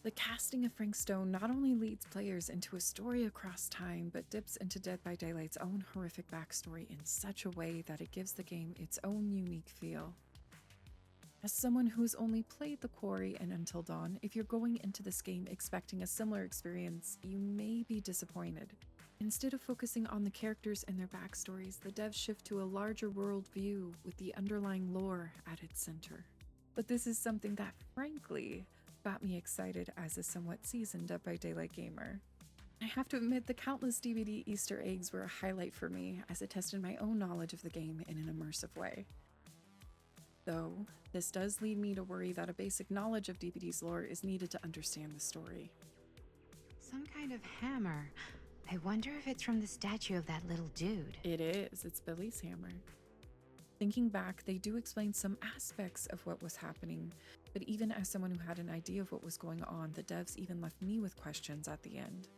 The casting of Frank Stone not only leads players into a story across time, but dips into Dead by Daylight's own horrific backstory in such a way that it gives the game its own unique feel. As someone who has only played The Quarry and Until Dawn, if you're going into this game expecting a similar experience, you may be disappointed. Instead of focusing on the characters and their backstories, the devs shift to a larger world view with the underlying lore at its center. But this is something that, frankly, got me excited as a somewhat seasoned Dead by Daylight gamer. I have to admit, the countless DVD Easter eggs were a highlight for me as it tested my own knowledge of the game in an immersive way. Though, this does lead me to worry that a basic knowledge of DBD's lore is needed to understand the story. Some kind of hammer. I wonder if it's from the statue of that little dude. It is, it's Billy's hammer. Thinking back, they do explain some aspects of what was happening, but even as someone who had an idea of what was going on, the devs even left me with questions at the end.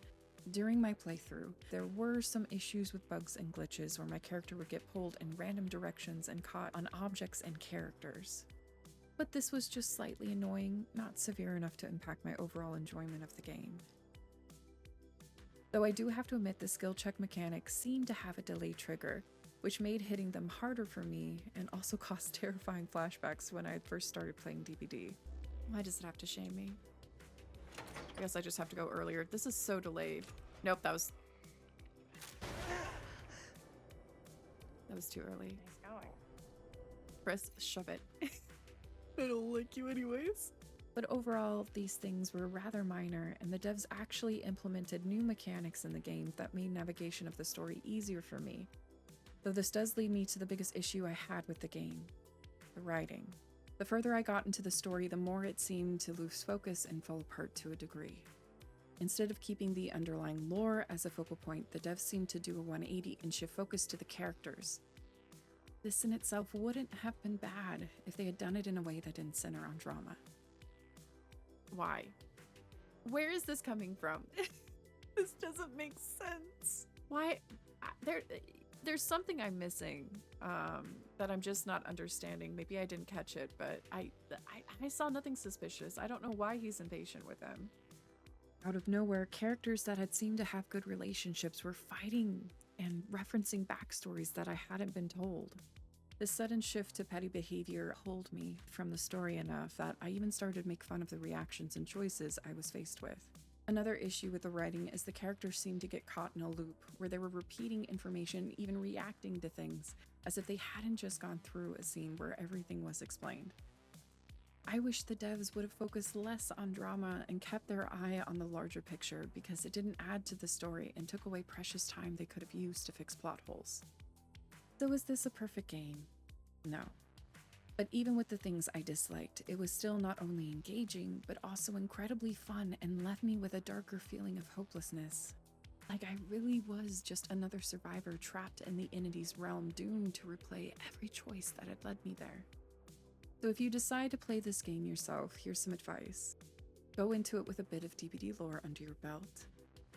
During my playthrough, there were some issues with bugs and glitches where my character would get pulled in random directions and caught on objects and characters. But this was just slightly annoying, not severe enough to impact my overall enjoyment of the game. Though I do have to admit the skill check mechanics seemed to have a delay trigger, which made hitting them harder for me and also caused terrifying flashbacks when I had first started playing DBD. Why does it have to shame me? I guess I just have to go earlier. This is so delayed. Nope, that was too early. Nice going. Chris, shove it. I don't like you anyways. But overall, these things were rather minor, and the devs actually implemented new mechanics in the game that made navigation of the story easier for me. Though this does lead me to the biggest issue I had with the game: the writing. The further I got into the story, the more it seemed to lose focus and fall apart to a degree. Instead of keeping the underlying lore as a focal point, the devs seemed to do a 180 and shift focus to the characters. This in itself wouldn't have been bad if they had done it in a way that didn't center on drama. Why? Where is this coming from? This doesn't make sense. Why? There's something I'm missing that I'm just not understanding. Maybe I didn't catch it, but I saw nothing suspicious. I don't know why he's impatient with him. Out of nowhere, characters that had seemed to have good relationships were fighting and referencing backstories that I hadn't been told. This sudden shift to petty behavior pulled me from the story enough that I even started to make fun of the reactions and choices I was faced with. Another issue with the writing is the characters seemed to get caught in a loop, where they were repeating information, even reacting to things, as if they hadn't just gone through a scene where everything was explained. I wish the devs would have focused less on drama and kept their eye on the larger picture, because it didn't add to the story and took away precious time they could have used to fix plot holes. So is this a perfect game? No. But even with the things I disliked, it was still not only engaging, but also incredibly fun and left me with a darker feeling of hopelessness. Like I really was just another survivor trapped in the entity's realm, doomed to replay every choice that had led me there. So if you decide to play this game yourself, here's some advice. Go into it with a bit of DBD lore under your belt.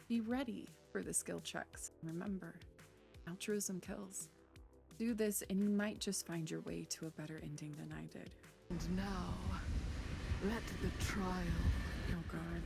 Be ready for the skill checks. Remember, altruism kills. Do this and you might just find your way to a better ending than I did. And now, let the trial. Oh God.